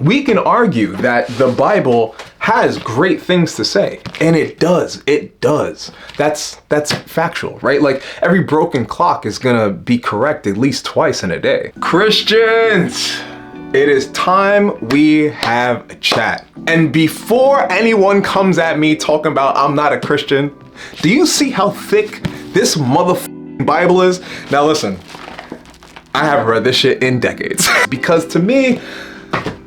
We can argue that the Bible has great things to say, and it does. That's factual, right? Like, every broken clock is gonna be correct at least twice in a day. Christians, it is time we have a chat. And before anyone comes at me talking about I'm not a Christian, do you see how thick this motherfucking Bible is? Now listen, I haven't read this shit in decades because to me,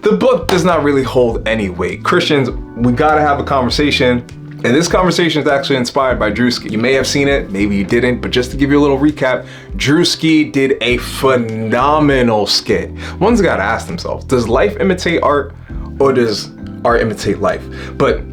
the book does not really hold any weight. Christians, we gotta have a conversation. And this conversation is actually inspired by Druski. You may have seen it, maybe you didn't, but just to give you a little recap, Druski did a phenomenal skit. One's gotta ask themselves, does life imitate art or does art imitate life? But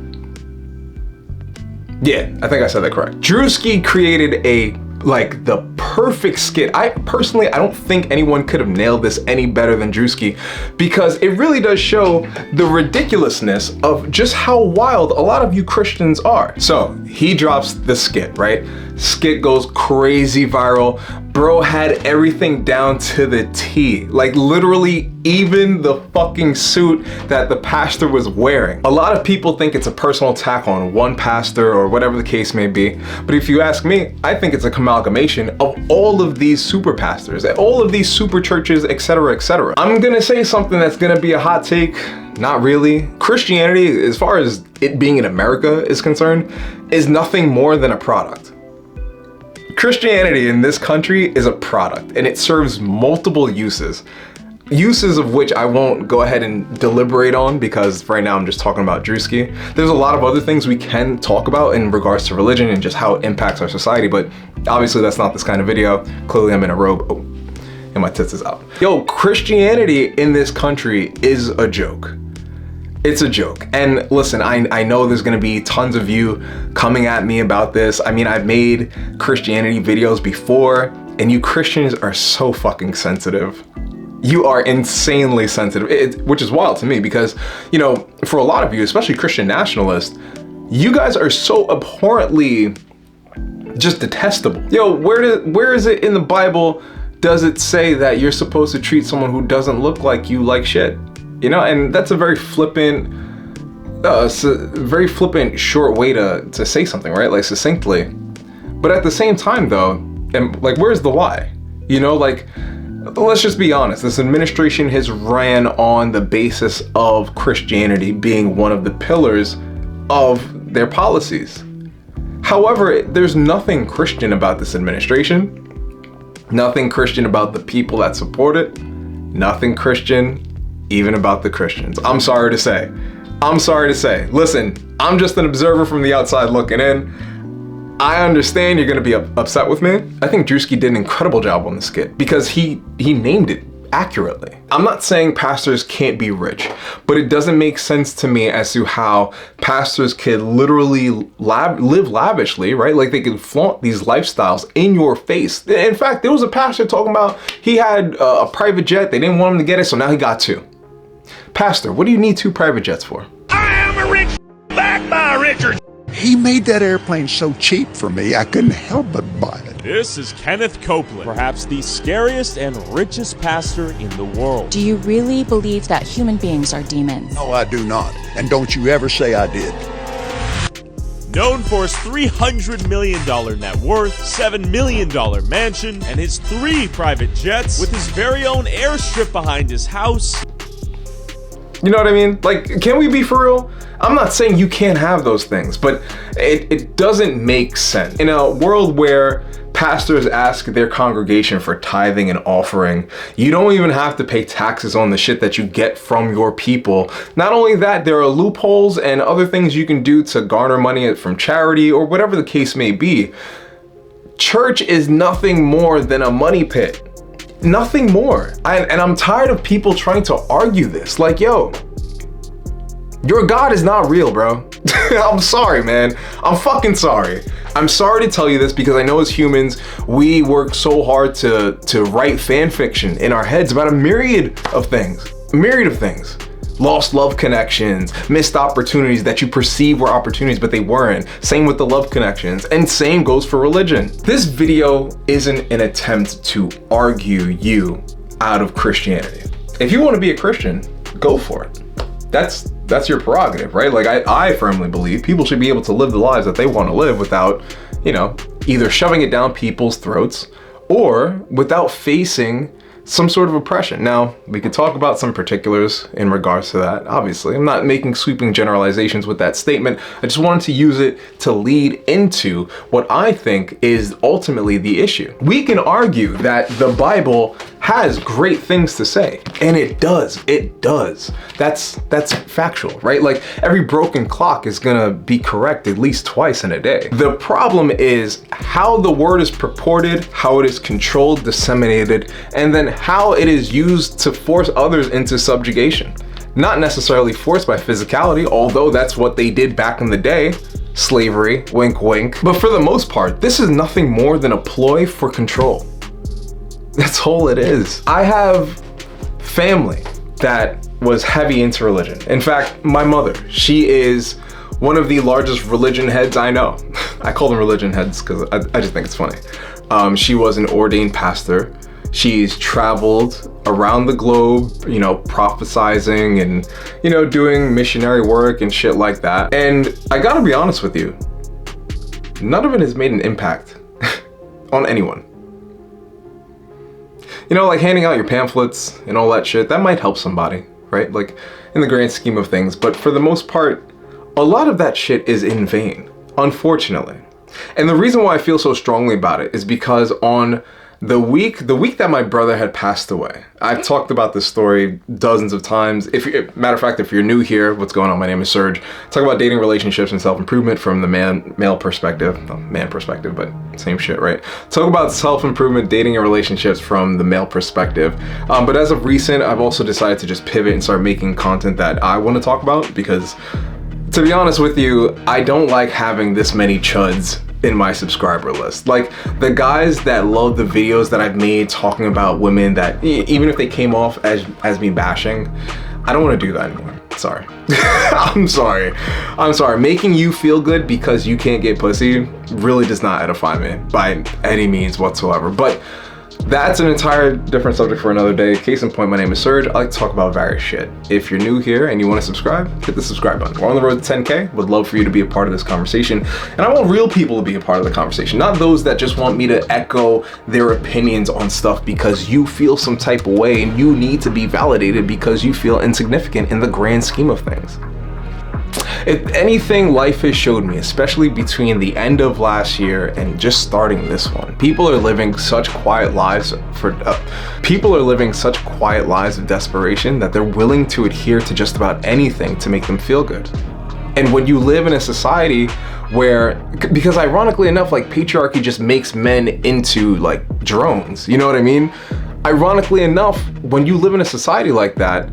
yeah, I think I said that correct. Druski created the perfect skit. I don't think anyone could have nailed this any better than Druski, because it really does show the ridiculousness of just how wild a lot of you Christians are. So he drops the skit, right? Skit goes crazy viral. Bro had everything down to the T. Like literally even the fucking suit that the pastor was wearing. A lot of people think it's a personal attack on one pastor or whatever the case may be. But if you ask me, I think it's an amalgamation of all of these super pastors, all of these super churches, etc., etc. I'm gonna say something that's gonna be a hot take. Not really. Christianity, as far as it being in America is concerned, is nothing more than a product. Christianity in this country is a product, and it serves multiple uses of which I won't go ahead and deliberate on because right now I'm just talking about Druski. There's a lot of other things we can talk about in regards to religion and just how it impacts our society, but obviously that's not this kind of video. Clearly I'm in a robe. Oh, and my tits is out. Yo, Christianity in this country is a joke. It's a joke. And listen, I know there's gonna be tons of you coming at me about this. I mean, I've made Christianity videos before, and you Christians are so fucking sensitive. You are insanely sensitive, which is wild to me because, you know, for a lot of you, especially Christian nationalists, you guys are so abhorrently just detestable. Yo, where is it in the Bible does it say that you're supposed to treat someone who doesn't look like you like shit? You know, and that's a very flippant short way to say something, right? Like succinctly. But at the same time though, and like, where's the lie? You know, like, let's just be honest. This administration has ran on the basis of Christianity being one of the pillars of their policies. However, there's nothing Christian about this administration, nothing Christian about the people that support it, nothing Christian even about the Christians. I'm sorry to say. Listen, I'm just an observer from the outside looking in. I understand you're gonna be upset with me. I think Druski did an incredible job on the skit because he named it accurately. I'm not saying pastors can't be rich, but it doesn't make sense to me as to how pastors can literally live lavishly, right? Like they can flaunt these lifestyles in your face. In fact, there was a pastor talking about he had a private jet. They didn't want him to get it, so now he got two. Pastor, what do you need two private jets for? I am a rich backed by a richer. He made that airplane so cheap for me, I couldn't help but buy it. This is Kenneth Copeland, perhaps the scariest and richest pastor in the world. Do you really believe that human beings are demons? No, I do not. And don't you ever say I did. Known for his $300 million net worth, $7 million mansion, and his 3 private jets, with his very own airstrip behind his house. You know what I mean? Like, can we be for real? I'm not saying you can't have those things, but it doesn't make sense. In a world where pastors ask their congregation for tithing and offering, you don't even have to pay taxes on the shit that you get from your people. Not only that, there are loopholes and other things you can do to garner money from charity or whatever the case may be. Church is nothing more than a money pit. Nothing more. And I'm tired of people trying to argue this. Like, yo, your God is not real, bro. I'm sorry, man. I'm fucking sorry. I'm sorry to tell you this because I know as humans, we work so hard to write fan fiction in our heads about a myriad of things. Lost love connections, missed opportunities that you perceive were opportunities, but they weren't. Same with the love connections, and same goes for religion. This video isn't an attempt to argue you out of Christianity. If you want to be a Christian, go for it. that's your prerogative, right? Like I firmly believe people should be able to live the lives that they want to live without, either shoving it down people's throats or without facing some sort of oppression. Now, we could talk about some particulars in regards to that. Obviously, I'm not making sweeping generalizations with that statement. I just wanted to use it to lead into what I think is ultimately the issue. We can argue that the Bible has great things to say, and it does. That's factual, right? Like every broken clock is gonna be correct at least twice in a day. The problem is how the word is purported, how it is controlled, disseminated, and then how it is used to force others into subjugation. Not necessarily forced by physicality, although that's what they did back in the day. Slavery, wink wink. But for the most part, this is nothing more than a ploy for control. That's all it is. I have family that was heavy into religion. In fact, my mother, she is one of the largest religion heads I know. I call them religion heads because I just think it's funny. She was an ordained pastor. She's traveled around the globe, prophesizing and, doing missionary work and shit like that. And I gotta be honest with you, none of it has made an impact on anyone. Like handing out your pamphlets and all that shit, that might help somebody, right? Like in the grand scheme of things. But for the most part, a lot of that shit is in vain, unfortunately. And the reason why I feel so strongly about it is because on the week that my brother had passed away, I've talked about this story dozens of times. Matter of fact, if you're new here, what's going on? My name is Serge. Talk about dating, relationships, and self-improvement from the male perspective. Man perspective, but same shit, right? Talk about self-improvement, dating, and relationships from the male perspective. But as of recent, I've also decided to just pivot and start making content that I want to talk about because, to be honest with you, I don't like having this many chuds in my subscriber list. Like the guys that love the videos that I've made talking about women that even if they came off as me bashing, I don't want to do that anymore. Sorry. I'm sorry. Making you feel good because you can't get pussy really does not edify me by any means whatsoever. But that's an entire different subject for another day. Case in point, my name is Serge. I like to talk about various shit. If you're new here and you want to subscribe, hit the subscribe button. We're on the road to 10K. Would love for you to be a part of this conversation. And I want real people to be a part of the conversation, not those that just want me to echo their opinions on stuff because you feel some type of way and you need to be validated because you feel insignificant in the grand scheme of things. If anything, life has showed me, especially between the end of last year and just starting this one, people are living such quiet lives of desperation that they're willing to adhere to just about anything to make them feel good. And when you live in a society where, because ironically enough, like patriarchy just makes men into like drones, you know what I mean? Ironically enough, when you live in a society like that,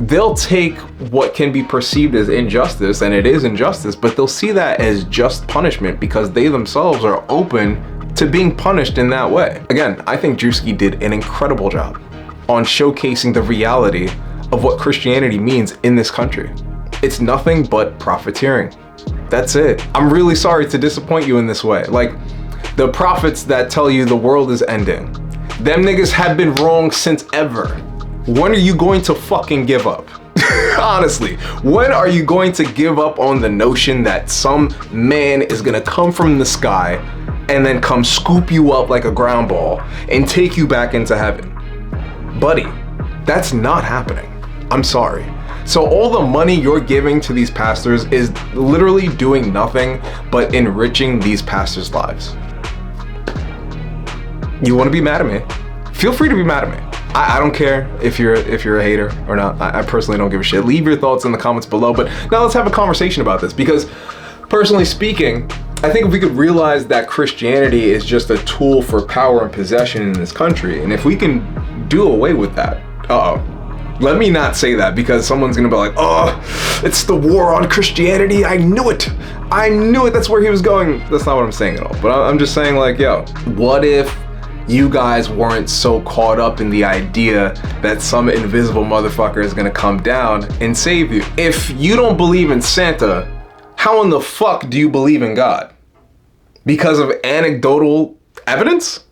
they'll take what can be perceived as injustice, and it is injustice, but they'll see that as just punishment because they themselves are open to being punished in that way. Again, I think Druski did an incredible job on showcasing the reality of what Christianity means in this country. It's nothing but profiteering. That's it. I'm really sorry to disappoint you in this way. Like, the prophets that tell you the world is ending, them niggas have been wrong since ever. When are you going to fucking give up? Honestly, when are you going to give up on the notion that some man is gonna come from the sky and then come scoop you up like a ground ball and take you back into heaven? Buddy, that's not happening. I'm sorry. So all the money you're giving to these pastors is literally doing nothing but enriching these pastors' lives. You wanna be mad at me? Feel free to be mad at me. I don't care if you're a hater or not. I personally don't give a shit. Leave your thoughts in the comments below. But now let's have a conversation about this, because personally speaking, I think if we could realize that Christianity is just a tool for power and possession in this country, and if we can do away with that, let me not say that because someone's gonna be like, oh, it's the war on Christianity. I knew it. That's where he was going. That's not what I'm saying at all. But I'm just saying, like, yo, what if you guys weren't so caught up in the idea that some invisible motherfucker is gonna come down and save you? If you don't believe in Santa, how in the fuck do you believe in God? Because of anecdotal evidence?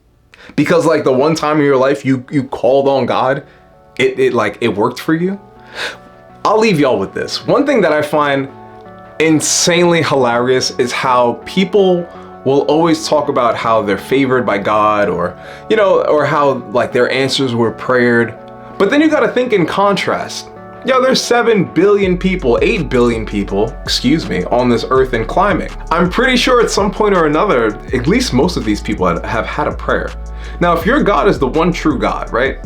Because like the one time in your life you called on God, it worked for you? I'll leave y'all with this. One thing that I find insanely hilarious is how people will always talk about how they're favored by God, or, you know, or how like their answers were prayered. But then you gotta think in contrast. Yo, there's 7 billion people, 8 billion people, excuse me, on this earth and climbing. I'm pretty sure at some point or another, at least most of these people have had a prayer. Now, if your God is the one true God, right?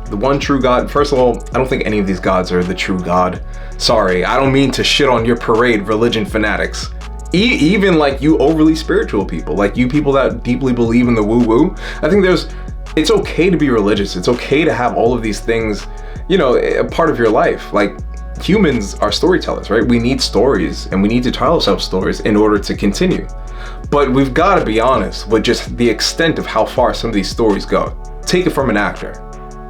The one true God, first of all, I don't think any of these gods are the true God. Sorry, I don't mean to shit on your parade religion fanatics. Even like you overly spiritual people, like you people that deeply believe in the woo-woo. I think it's okay to be religious. It's okay to have all of these things, you know, a part of your life. Like, humans are storytellers, right? We need stories, and we need to tell ourselves stories in order to continue. But we've got to be honest with just the extent of how far some of these stories go. Take it from an actor,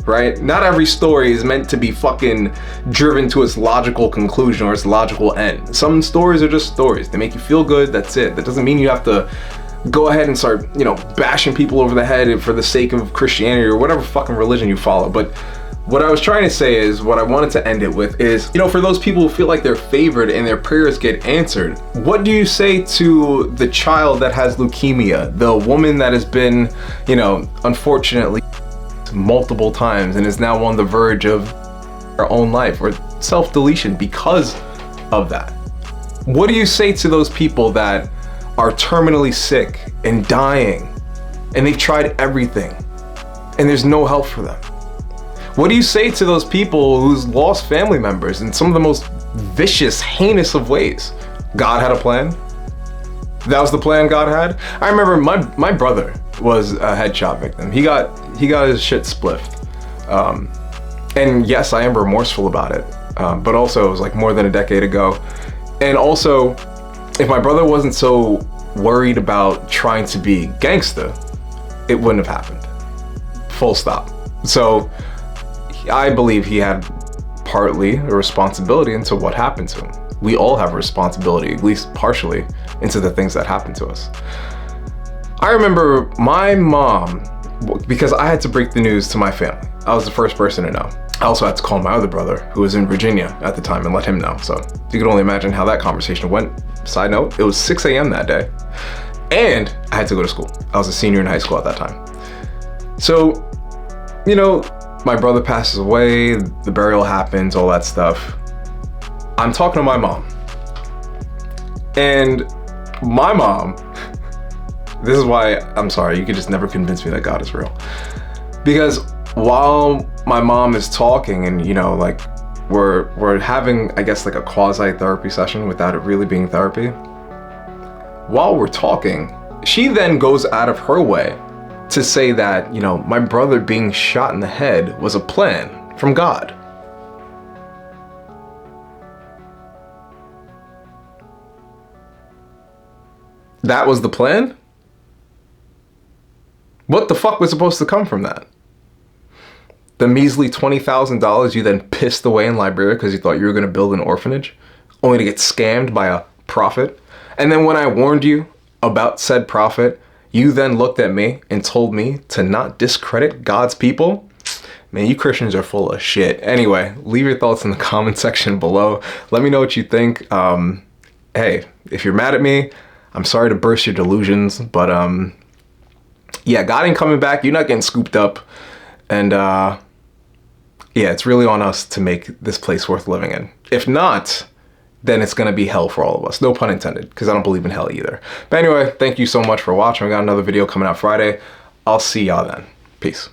right? Not every story is meant to be fucking driven to its logical conclusion or its logical end. Some stories are just stories. They make you feel good, that's it. That doesn't mean you have to go ahead and start, you know, bashing people over the head for the sake of Christianity or whatever fucking religion you follow. But what I was trying to say is, what I wanted to end it with is, you know, for those people who feel like they're favored and their prayers get answered, what do you say to the child that has leukemia, the woman that has been, you know, unfortunately multiple times and is now on the verge of her own life or self-deletion because of that? What do you say to those people that are terminally sick and dying and they've tried everything and there's no help for them? What do you say to those people who's lost family members in some of the most vicious, heinous of ways? God had a plan. That was the plan God had. I remember my brother was a headshot victim. He got his shit spliffed. And yes, I am remorseful about it. But also it was like more than a decade ago. And also, if my brother wasn't so worried about trying to be gangsta, it wouldn't have happened. Full stop. So I believe he had partly a responsibility into what happened to him. We all have a responsibility, at least partially, into the things that happened to us. I remember my mom, because I had to break the news to my family. I was the first person to know. I also had to call my other brother, who was in Virginia at the time, and let him know. So you can only imagine how that conversation went. Side note, it was 6 a.m. that day, and I had to go to school. I was a senior in high school at that time. So, you know, my brother passes away, the burial happens, all that stuff. I'm talking to my mom. And my mom, this is why, I'm sorry, you could just never convince me that God is real. Because while my mom is talking and, you know, like we're having, I guess, like a quasi-therapy session without it really being therapy. While we're talking, she then goes out of her way to say that, you know, my brother being shot in the head was a plan from God. That was the plan? What the fuck was supposed to come from that? The measly $20,000 you then pissed away in Liberia because you thought you were going to build an orphanage, only to get scammed by a prophet? And then when I warned you about said prophet, you then looked at me and told me to not discredit God's people? Man, you Christians are full of shit. Anyway, leave your thoughts in the comment section below. Let me know what you think. Hey, if you're mad at me, I'm sorry to burst your delusions, but yeah, God ain't coming back. You're not getting scooped up. And yeah, it's really on us to make this place worth living in. If not, then it's gonna be hell for all of us. No pun intended, because I don't believe in hell either. But anyway, thank you so much for watching. I got another video coming out Friday. I'll see y'all then. Peace.